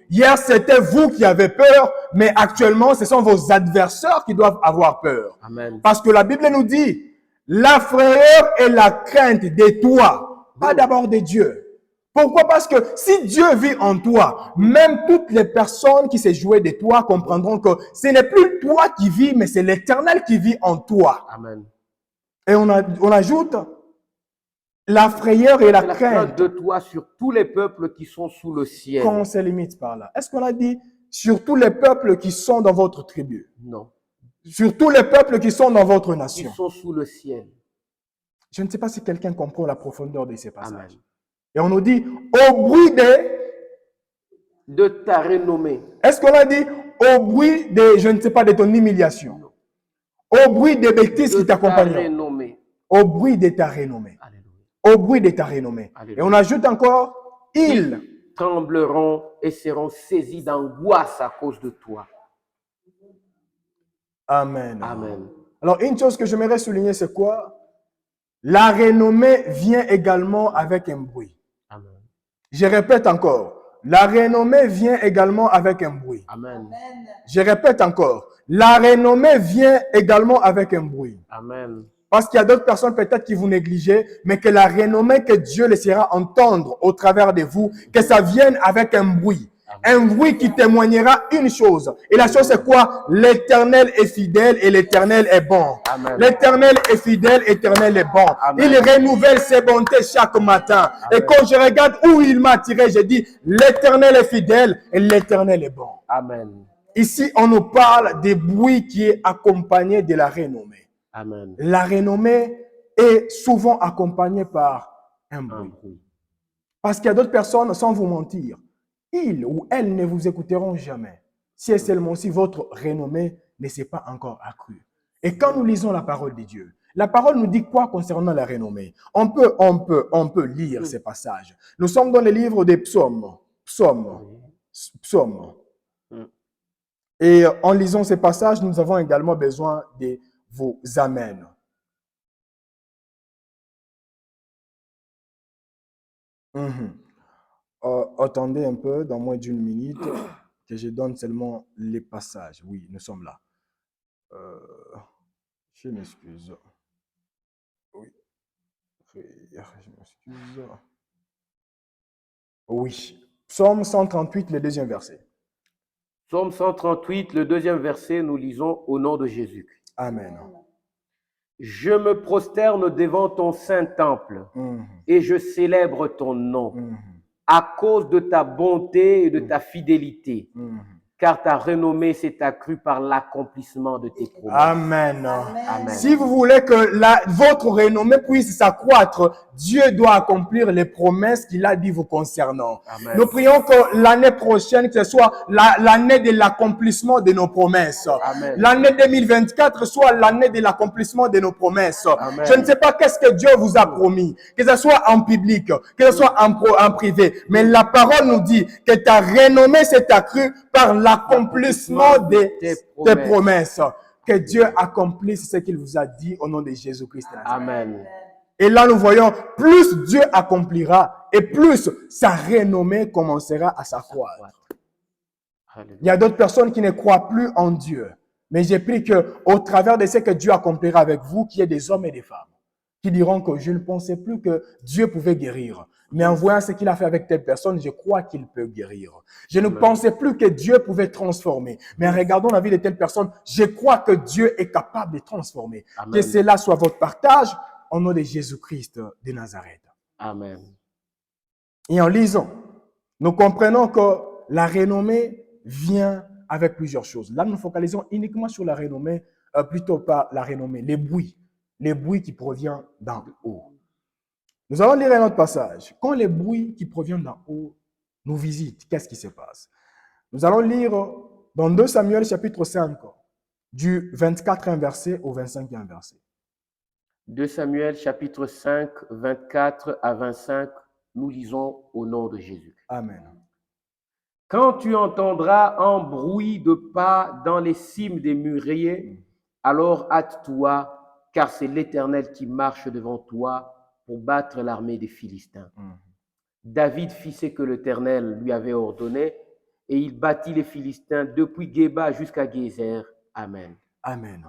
Hier, c'était vous qui avez peur, mais actuellement, ce sont vos adversaires qui doivent avoir peur. Amen. Parce que la Bible nous dit, la frayeur et la crainte de toi, pas d'abord de Dieu. Pourquoi? Parce que si Dieu vit en toi, même toutes les personnes qui se jouaient de toi comprendront que ce n'est plus toi qui vis, mais c'est l'Éternel qui vit en toi. Amen. Et on ajoute la frayeur et la crainte de toi sur tous les peuples qui sont sous le ciel. Quand on se limite par là. Est-ce qu'on a dit sur tous les peuples qui sont dans votre tribu? Non. Sur tous les peuples qui sont dans votre nation. Qui sont sous le ciel. Je ne sais pas si quelqu'un comprend la profondeur de ces passages. Amen. Et on nous dit au bruit de ta renommée. Est-ce qu'on a dit au bruit de, je ne sais pas, de ton humiliation? Non. Au bruit des bêtises qui t'accompagnent. Au bruit de ta renommée. Alléluia. Au bruit de ta renommée. Alléluia. Et on ajoute encore, ils trembleront et seront saisis d'angoisse à cause de toi. Amen. Amen. Alors, une chose que j'aimerais souligner, c'est quoi? La renommée vient également avec un bruit. Amen. Je répète encore, la renommée vient également avec un bruit. Amen. Je répète encore, la renommée vient également avec un bruit. Amen. Parce qu'il y a d'autres personnes peut-être qui vous négligez, mais que la renommée que Dieu laissera entendre au travers de vous, que ça vienne avec un bruit. Un bruit qui témoignera une chose. Et la chose c'est quoi? L'Éternel est fidèle et l'Éternel est bon. L'Éternel est fidèle, l'Éternel est bon. Amen. Il renouvelle ses bontés chaque matin. Amen. Et quand je regarde où il m'a tiré, je dis l'Éternel est fidèle et l'Éternel est bon. Amen. Ici, on nous parle des bruits qui est accompagné de la renommée. Amen. La renommée est souvent accompagnée par un bruit. Parce qu'il y a d'autres personnes, sans vous mentir, ils ou elles ne vous écouteront jamais. Si et seulement si votre renommée ne s'est pas encore accrue. Et quand nous lisons la parole de Dieu, la parole nous dit quoi concernant la renommée? On peut lire ces passages. Nous sommes dans le livre des psaumes. Psaumes. Et en lisant ces passages, nous avons également besoin de vos amens. Attendez un peu, dans moins d'une minute, que je donne seulement les passages. Oui, nous sommes là. Je m'excuse. Oui. Je m'excuse. Oui. Psaume 138, le deuxième verset. Psaume 138, le deuxième verset, nous lisons au nom de Jésus. Amen. Je me prosterne devant ton saint temple et je célèbre ton nom à cause de ta bonté et de ta fidélité, car ta renommée s'est accrue par l'accomplissement de tes promesses. Amen. Amen. Si vous voulez que votre renommée puisse s'accroître, Dieu doit accomplir les promesses qu'il a dit vous concernant. Amen. Nous prions que l'année prochaine, que ce soit l'année de l'accomplissement de nos promesses. L'année 2024 soit l'année de l'accomplissement de nos promesses. Amen. Je ne sais pas qu'est-ce que Dieu vous a promis, que ce soit en public, que ce soit en privé, mais la parole nous dit que ta renommée s'est accrue par l'accomplissement de tes promesses. Que Dieu accomplisse ce qu'il vous a dit au nom de Jésus-Christ. Amen. Et là, nous voyons, plus Dieu accomplira et plus sa renommée commencera à s'accroître. Il y a d'autres personnes qui ne croient plus en Dieu. Mais j'ai pris qu'au travers de ce que Dieu accomplira avec vous, qu'il y ait des hommes et des femmes qui diront que je ne pensais plus que Dieu pouvait guérir. Mais en voyant ce qu'il a fait avec telle personne, je crois qu'il peut guérir. Je ne pensais plus que Dieu pouvait transformer. Mais en regardant la vie de telle personne, je crois que Dieu est capable de transformer. Amen. Que cela soit votre partage au nom de Jésus-Christ de Nazareth. Amen. Et en lisant, nous comprenons que la renommée vient avec plusieurs choses. Là, nous focalisons uniquement sur la renommée, plutôt pas la renommée, les bruits qui proviennent d'en haut. Nous allons lire un autre passage. Quand les bruits qui proviennent d'en haut nous visitent, qu'est-ce qui se passe? Nous allons lire dans 2 Samuel chapitre 5, du 24e verset au 25e verset. 2 Samuel chapitre 5, 24 à 25, nous lisons au nom de Jésus. Amen. Quand tu entendras un bruit de pas dans les cimes des mûriers, alors hâte-toi, car c'est l'Éternel qui marche devant toi pour battre l'armée des Philistins. David fit ce que l'Éternel lui avait ordonné et il battit les Philistins depuis Géba jusqu'à Gézer. Amen. Amen.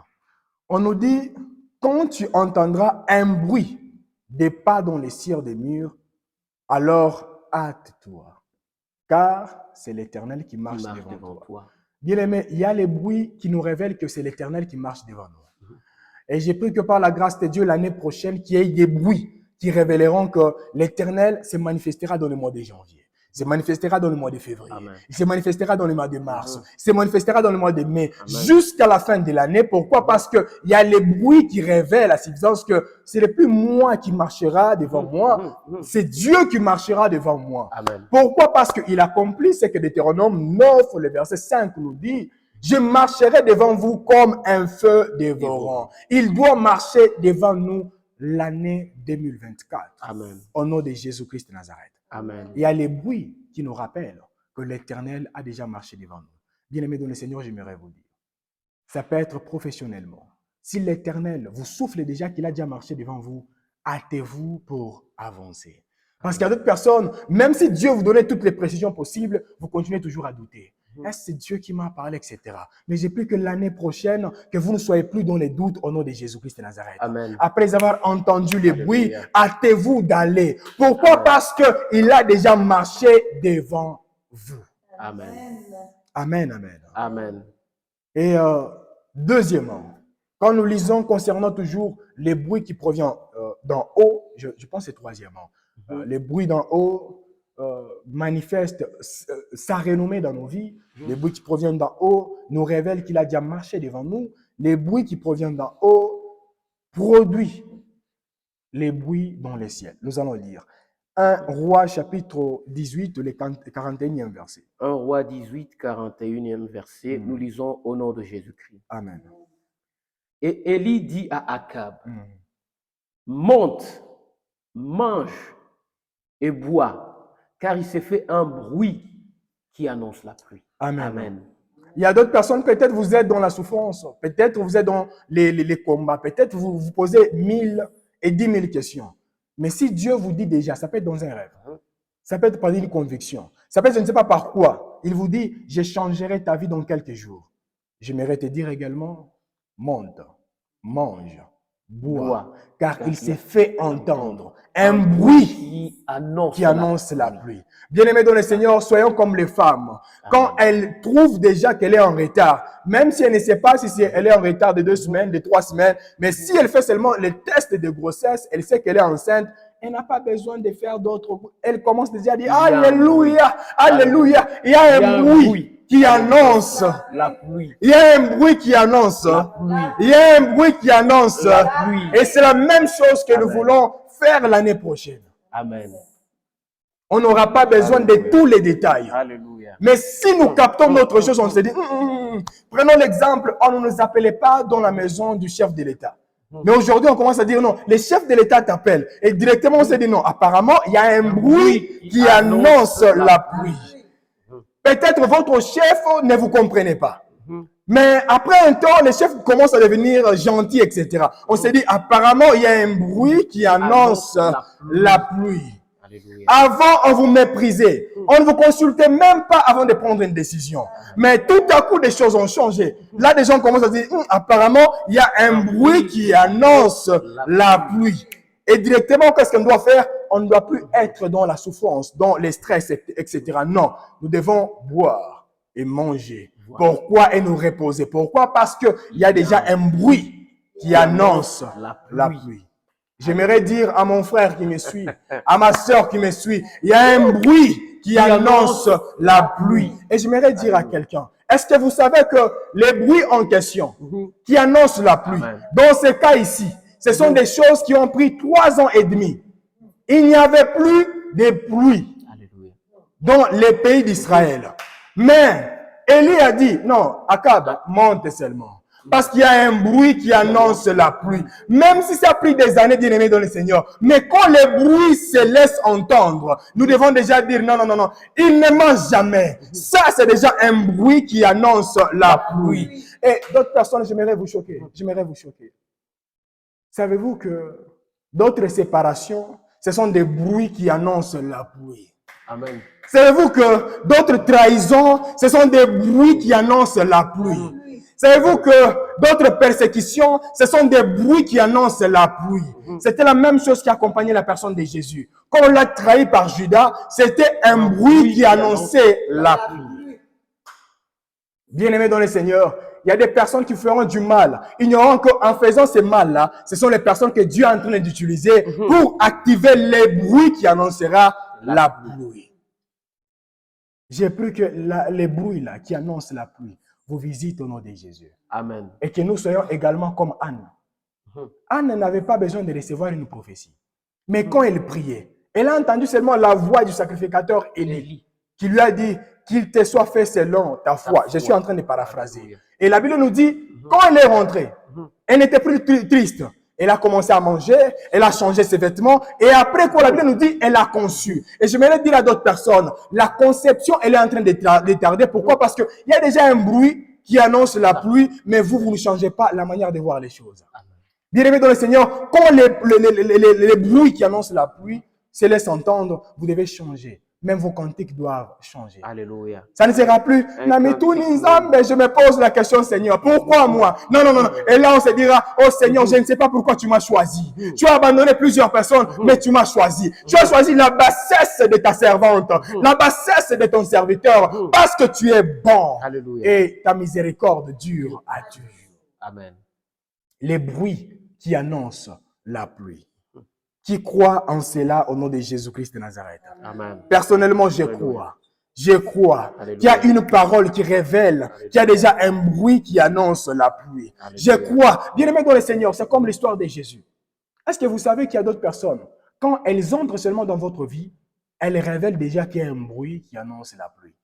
On nous dit, quand tu entendras un bruit des pas dans les cires des murs, alors hâte-toi, car c'est l'Éternel qui marche devant toi. Bien aimé, il y a les bruits qui nous révèlent que c'est l'Éternel qui marche devant nous. Et j'ai pris que par la grâce de Dieu, l'année prochaine, qu'il y ait des bruits qui révéleront que l'Éternel se manifestera dans le mois de janvier, se manifestera dans le mois de février, Amen. il se manifestera dans le mois de mars, il se manifestera dans le mois de mai, jusqu'à la fin de l'année. Pourquoi? Parce qu'il y a les bruits qui révèlent la suffisance que ce n'est plus moi qui marchera devant moi, c'est Dieu qui marchera devant moi. Amen. Pourquoi? Parce qu'il accomplit ce que Deutéronome 9, le verset 5 nous dit. Je marcherai devant vous comme un feu dévorant. Il doit marcher devant nous l'année 2024. Amen. Au nom de Jésus-Christ de Nazareth. Amen. Il y a les bruits qui nous rappellent que l'Éternel a déjà marché devant nous. Bien-aimés dans le Seigneur, j'aimerais vous dire, ça peut être professionnellement. Si l'Éternel vous souffle déjà qu'il a déjà marché devant vous, hâtez-vous pour avancer. Parce qu'il y a d'autres personnes, même si Dieu vous donnait toutes les précisions possibles, vous continuez toujours à douter. Est-ce que c'est Dieu qui m'a parlé, etc. Mais j'ai plus que l'année prochaine, que vous ne soyez plus dans les doutes au nom de Jésus-Christ de Nazareth. Amen. Après avoir entendu les bruits, hâtez-vous d'aller. Pourquoi? Parce qu'il a déjà marché devant vous. Amen. Amen, amen. Amen. Et deuxièmement, quand nous lisons concernant toujours les bruits qui proviennent d'en haut, je pense que c'est troisièmement, les bruits d'en haut manifestent sa renommée dans nos vies. Les bruits qui proviennent d'en haut nous révèlent qu'il a déjà marché devant nous. Les bruits qui proviennent d'en haut produisent les bruits dans les ciels. Nous allons lire 1 Roi chapitre 18, le 41e verset. 1 Roi 18, 41e verset. Nous lisons au nom de Jésus-Christ. Amen. Et Élie dit à Akab, monte, mange et bois, car il s'est fait un bruit qui annonce la pluie. Amen. Amen. Il y a d'autres personnes, peut-être vous êtes dans la souffrance, peut-être vous êtes dans les combats, peut-être vous vous posez 1000 et 10 000 questions. Mais si Dieu vous dit déjà, ça peut être dans un rêve, ça peut être par une conviction, ça peut être je ne sais pas par quoi, il vous dit, je changerai ta vie dans quelques jours. J'aimerais te dire également, monte, mange, bois, car il s'est fait entendre un bruit qui annonce la pluie. Bien-aimés dans le Seigneur, soyons comme les femmes. Quand elles trouvent déjà qu'elle est en retard, même si elle ne sait pas si elle est en retard de 2 semaines, de 3 semaines, mais si elle fait seulement les tests de grossesse, elle sait qu'elle est enceinte, elle n'a pas besoin de faire d'autres. Elle commence déjà à dire Alléluia, Alléluia. Il y a un bruit qui annonce la pluie. Il y a un bruit qui annonce la pluie. Il y a un bruit qui annonce la pluie. Et c'est la même chose que nous voulons faire l'année prochaine. Amen. On n'aura pas besoin de tous les détails. Alléluia. Mais si nous captons notre chose, on se dit, prenons l'exemple, on ne nous appelait pas dans la maison du chef de l'État. Mais aujourd'hui, on commence à dire non, les chefs de l'État t'appellent. Et directement, on se dit non, apparemment, il y a un bruit qui annonce la pluie. Peut-être votre chef ne vous comprenez pas. Mais après un temps, les chefs commencent à devenir gentils, etc. On se dit, apparemment, il y a un bruit qui annonce la pluie. Avant, on vous méprisait. On ne vous consultait même pas avant de prendre une décision. Mais tout à coup, des choses ont changé. Là, des gens commencent à dire, apparemment, il y a un bruit qui annonce la pluie. Et directement, qu'est-ce qu'on doit faire? On ne doit plus être dans la souffrance, dans les stress, etc. Non, nous devons boire et manger. Pourquoi? Et nous reposer. Pourquoi? Parce qu'il y a déjà un bruit qui annonce la pluie. J'aimerais dire à mon frère qui me suit, à ma soeur qui me suit, il y a un bruit qui annonce la pluie. Et j'aimerais dire à quelqu'un, est-ce que vous savez que les bruits en question qui annoncent la pluie, dans ce cas ici, ce sont des choses qui ont pris 3 ans et demi. Il n'y avait plus de pluie dans les pays d'Israël. Mais Élie a dit, non, Akab, monte seulement. Parce qu'il y a un bruit qui annonce la pluie. Même si ça a pris des années bien-aimés dans le Seigneur. Mais quand le bruit se laisse entendre, nous devons déjà dire non, non, non, non. Il ne mange jamais. Ça, c'est déjà un bruit qui annonce la pluie. Et d'autres personnes, j'aimerais vous choquer. J'aimerais vous choquer. Savez-vous que D'autres séparations, ce sont des bruits qui annoncent la pluie. Amen. Savez-vous que d'autres trahisons, ce sont des bruits qui annoncent la pluie. Savez-vous que d'autres persécutions, ce sont des bruits qui annoncent la pluie. C'était la même chose qui accompagnait la personne de Jésus. Quand on l'a trahi par Judas, c'était un bruit qui annonçait la pluie. Bien-aimés dans le Seigneur, il y a des personnes qui feront du mal, ignorant qu'en faisant ce mal-là, ce sont les personnes que Dieu est en train d'utiliser pour activer les bruits qui annoncera la pluie. J'ai pris que les bruits là qui annoncent la pluie vous visitent au nom de Jésus. Amen. Et que nous soyons également comme Anne. Anne n'avait pas besoin de recevoir une prophétie. Mais quand elle priait, elle a entendu seulement la voix du sacrificateur Élie qui lui a dit qu'il te soit fait selon ta foi. Je suis en train de paraphraser. Et la Bible nous dit, quand elle est rentrée, elle n'était plus triste. Elle a commencé à manger, elle a changé ses vêtements et après quoi la Bible nous dit, elle a conçu. Et je voudrais dire à d'autres personnes, la conception, elle est en train de tarder. Pourquoi? Parce qu'il y a déjà un bruit qui annonce la pluie, mais vous ne changez pas la manière de voir les choses. Bien-aimés dans le Seigneur, quand les bruits qui annoncent la pluie se laissent entendre, vous devez changer. Même vos cantiques doivent changer. Alléluia. Ça ne sera plus. Je me pose la question, Seigneur, pourquoi moi? Non. Et là, on se dira, oh Seigneur, je ne sais pas pourquoi tu m'as choisi. Tu as abandonné plusieurs personnes, mais tu m'as choisi. Tu as choisi la bassesse de ta servante, la bassesse de ton serviteur, parce que tu es bon. Alléluia. Et ta miséricorde dure à toujours. Amen. Les bruits qui annoncent la pluie. Qui croit en cela au nom de Jésus-Christ de Nazareth. Amen. Personnellement, je crois. Je crois qu'il y a une parole qui révèle qu'il y a déjà un bruit qui annonce la pluie. Alléluia. Je crois. Bien-aimés dans le Seigneur, c'est comme l'histoire de Jésus. Est-ce que vous savez qu'il y a d'autres personnes, quand elles entrent seulement dans votre vie, elles révèlent déjà qu'il y a un bruit qui annonce la pluie.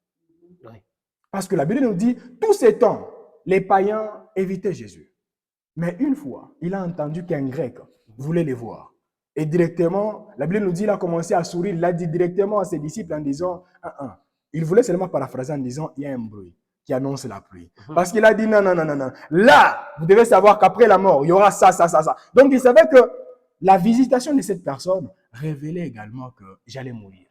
Oui. Parce que la Bible nous dit, tous ces temps, les païens évitaient Jésus. Mais une fois, il a entendu qu'un Grec voulait les voir. Et directement, la Bible nous dit, il a commencé à sourire, il a dit directement à ses disciples en disant, il voulait seulement paraphraser en disant, il y a un bruit qui annonce la pluie. Parce qu'il a dit, non. Là, vous devez savoir qu'après la mort, il y aura ça. Donc, il savait que la visitation de cette personne révélait également que j'allais mourir.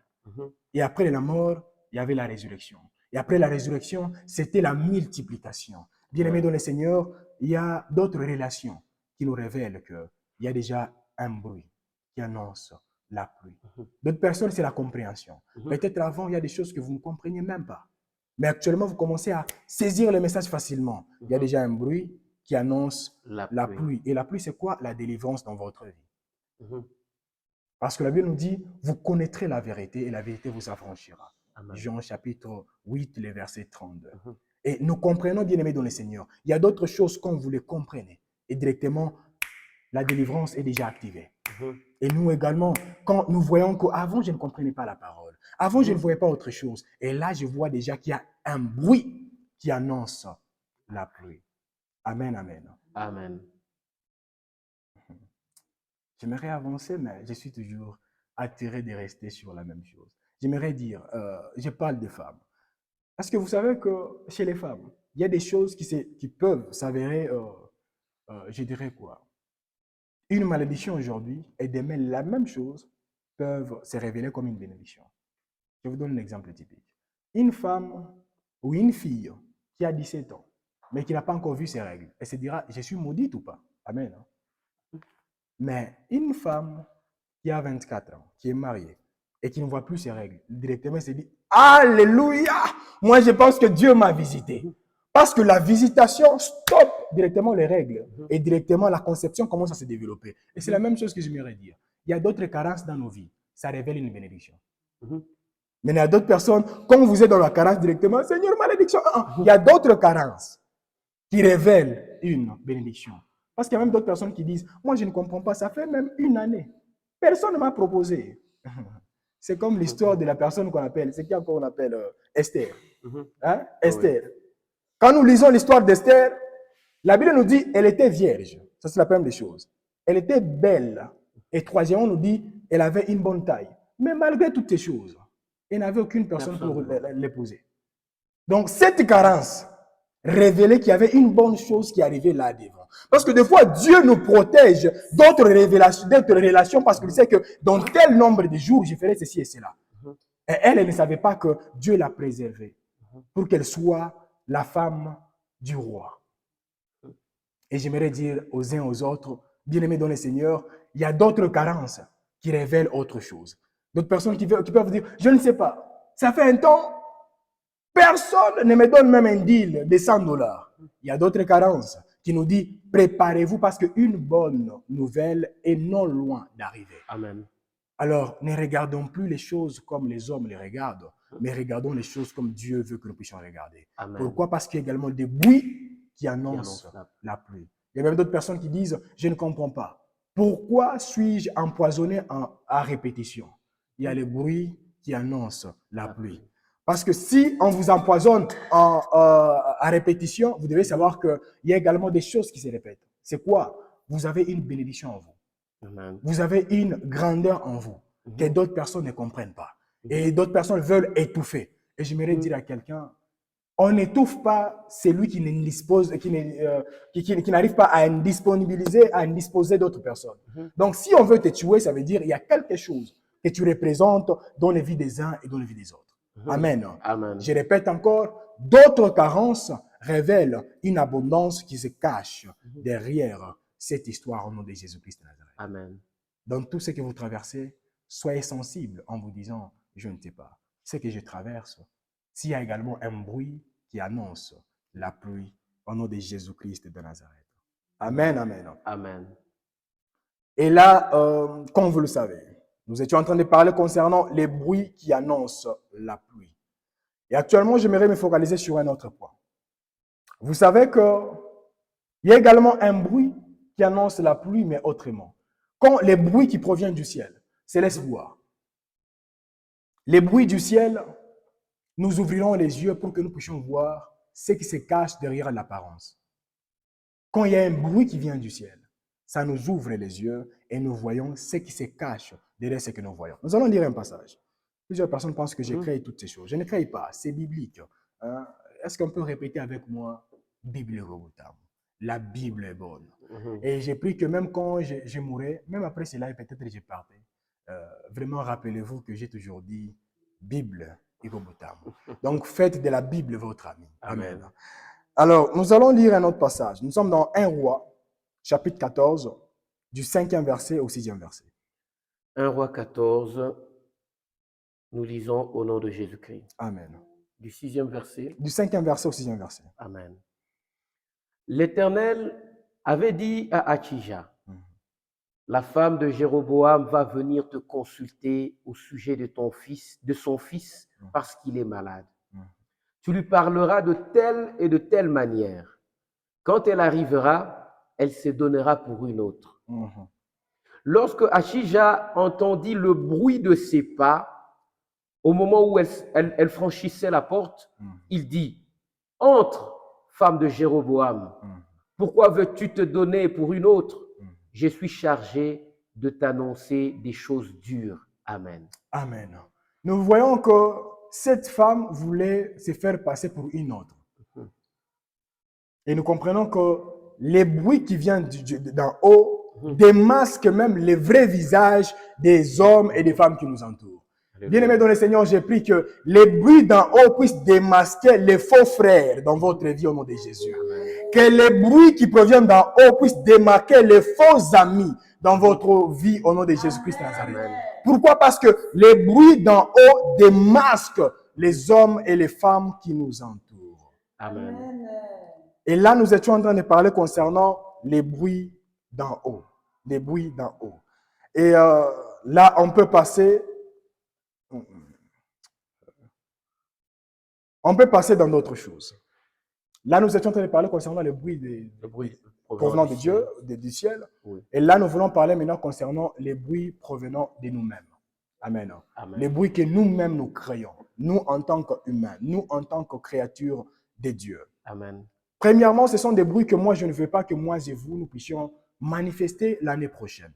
Et après la mort, il y avait la résurrection. Et après la résurrection, c'était la multiplication. Bien-aimés dans le Seigneur, il y a d'autres relations qui nous révèlent qu'il y a déjà un bruit qui annonce la pluie. D'autres personnes, c'est la compréhension. Peut-être avant, il y a des choses que vous ne compreniez même pas. Mais actuellement, vous commencez à saisir le message facilement. Il y a déjà un bruit qui annonce la pluie. Et la pluie, c'est quoi? La délivrance dans votre vie. Parce que la Bible nous dit, vous connaîtrez la vérité et la vérité vous affranchira. Amen. Jean chapitre 8, le verset 32. Et nous comprenons, bien-aimés dans le Seigneur. Il y a d'autres choses quand vous les comprenez. Et directement, la délivrance est déjà activée. Et nous également, quand nous voyons qu'avant, je ne comprenais pas la parole. Avant, je ne voyais pas autre chose. Et là, je vois déjà qu'il y a un bruit qui annonce la pluie. Amen, amen. Amen. J'aimerais avancer, mais je suis toujours attiré de rester sur la même chose. J'aimerais dire, je parle des femmes. Parce que vous savez que chez les femmes, il y a des choses qui peuvent s'avérer, je dirais quoi? Une malédiction aujourd'hui et demain, la même chose peuvent se révéler comme une bénédiction. Je vous donne un exemple typique. Une femme ou une fille qui a 17 ans, mais qui n'a pas encore vu ses règles, elle se dira, je suis maudite ou pas? Amen. Mais une femme qui a 24 ans, qui est mariée et qui ne voit plus ses règles, directement elle se dit, Alléluia! Moi, je pense que Dieu m'a visité. Parce que la visitation stoppe directement les règles et directement la conception commence à se développer. Et c'est la même chose que j'aimerais dire. Il y a d'autres carences dans nos vies. Ça révèle une bénédiction. Mais il y a d'autres personnes, quand vous êtes dans la carence directement, Seigneur, malédiction. Il y a d'autres carences qui révèlent une bénédiction. Parce qu'il y a même d'autres personnes qui disent, moi je ne comprends pas, ça fait même une année. Personne ne m'a proposé. C'est comme l'histoire de la personne qu'on appelle, c'est qui encore on appelle Esther. Hein? Esther. Quand nous lisons l'histoire d'Esther, la Bible nous dit qu'elle était vierge. Ça, c'est la première des choses. Elle était belle. Et troisièmement, on nous dit qu'elle avait une bonne taille. Mais malgré toutes ces choses, elle n'avait aucune personne pour l'épouser. Donc, cette carence révélé qu'il y avait une bonne chose qui arrivait là devant. Parce que des fois, Dieu nous protège d'autres relations parce qu'il sait que dans tel nombre de jours, je ferai ceci et cela. Et elle ne savait pas que Dieu l'a préservée pour qu'elle soit la femme du roi. Et j'aimerais dire aux uns aux autres, bien-aimés dans le Seigneur, il y a d'autres carences qui révèlent autre chose. D'autres personnes qui peuvent dire, je ne sais pas, ça fait un temps, personne ne me donne même un deal de $100. Il y a d'autres carences qui nous disent, préparez-vous parce qu'une bonne nouvelle est non loin d'arriver. Amen. Alors, ne regardons plus les choses comme les hommes les regardent, mais regardons les choses comme Dieu veut que nous puissions regarder. Amen. Pourquoi? Parce qu'il y a également des bruits qui annoncent la pluie. Il y a même d'autres personnes qui disent, je ne comprends pas. Pourquoi suis-je empoisonné à répétition? Il y a les bruits qui annoncent la pluie. Parce que si on vous empoisonne à répétition, vous devez savoir qu'il y a également des choses qui se répètent. C'est quoi? Vous avez une bénédiction en vous. Amen. Vous avez une grandeur en vous que d'autres personnes ne comprennent pas. Et d'autres personnes veulent étouffer. Et j'aimerais dire à quelqu'un, on n'étouffe pas celui qui n'arrive pas à indisposer d'autres personnes. Donc, si on veut te tuer, ça veut dire qu'il y a quelque chose que tu représentes dans les vies des uns et dans les vies des autres. Amen. Amen. Je répète encore, d'autres carences révèlent une abondance qui se cache derrière cette histoire au nom de Jésus-Christ de Nazareth. Amen. Dans tout ce que vous traversez, soyez sensible en vous disant, je ne sais pas, ce que je traverse, s'il y a également un bruit qui annonce la pluie au nom de Jésus-Christ de Nazareth. Amen, amen. Amen. Et là, comme vous le savez, nous étions en train de parler concernant les bruits qui annoncent la pluie. Et actuellement, j'aimerais me focaliser sur un autre point. Vous savez qu'il y a également un bruit qui annonce la pluie, mais autrement. Quand les bruits qui proviennent du ciel se laissent voir, les bruits du ciel, nous ouvrirons les yeux pour que nous puissions voir ce qui se cache derrière l'apparence. Quand il y a un bruit qui vient du ciel, ça nous ouvre les yeux et nous voyons ce qui se cache derrière ce que nous voyons. Nous allons lire un passage. Plusieurs personnes pensent que j'ai créé toutes ces choses. Je ne crée pas, c'est biblique. Est-ce qu'on peut répéter avec moi Bible Robotam? La Bible est bonne. Et j'ai pris que même quand je mourais, même après cela, et peut-être que je partais, vraiment rappelez-vous que j'ai toujours dit Bible Robotam. Donc faites de la Bible votre ami. Amen. Alors, nous allons lire un autre passage. Nous sommes dans 1 Roi, chapitre 14, du 5e verset au 6e verset. 1 Roi 14, nous lisons au nom de Jésus-Christ. Amen. Du 6e verset. Du 5e verset au 6e verset. Amen. L'Éternel avait dit à Achija, la femme de Jéroboam va venir te consulter au sujet de son fils, parce qu'il est malade. Tu lui parleras de telle et de telle manière. Quand elle arrivera, elle se donnera pour une autre. Lorsque Achija entendit le bruit de ses pas, au moment où elle franchissait la porte, il dit, « Entre, femme de Jéroboam, pourquoi veux-tu te donner pour une autre? Je suis chargé de t'annoncer des choses dures. » Amen. Amen. Nous voyons que cette femme voulait se faire passer pour une autre. Et nous comprenons que les bruits qui viennent d'en haut démasquent même les vrais visages des hommes et des femmes qui nous entourent. Bien-aimés dans le Seigneur, j'ai pris que les bruits d'en haut puissent démasquer les faux frères dans votre vie au nom de Jésus. Que les bruits qui proviennent d'en haut puissent démarquer les faux amis dans votre vie au nom de Jésus-Christ de Nazareth. Pourquoi? Parce que les bruits d'en haut démasquent les hommes et les femmes qui nous entourent. Amen. Et là, nous étions en train de parler concernant les bruits d'en haut. Les bruits d'en haut. Et là, on peut passer... On peut passer dans d'autres choses. Là, nous étions en train de parler concernant les bruits provenant de Dieu, du ciel. Oui. Et là, nous voulons parler maintenant concernant les bruits provenant de nous-mêmes. Amen. Amen. Les bruits que nous-mêmes nous créons. Nous, en tant qu'humains. Nous, en tant que créatures de Dieu. Amen. Premièrement, ce sont des bruits que moi, je ne veux pas que moi et vous, nous puissions manifester l'année prochaine.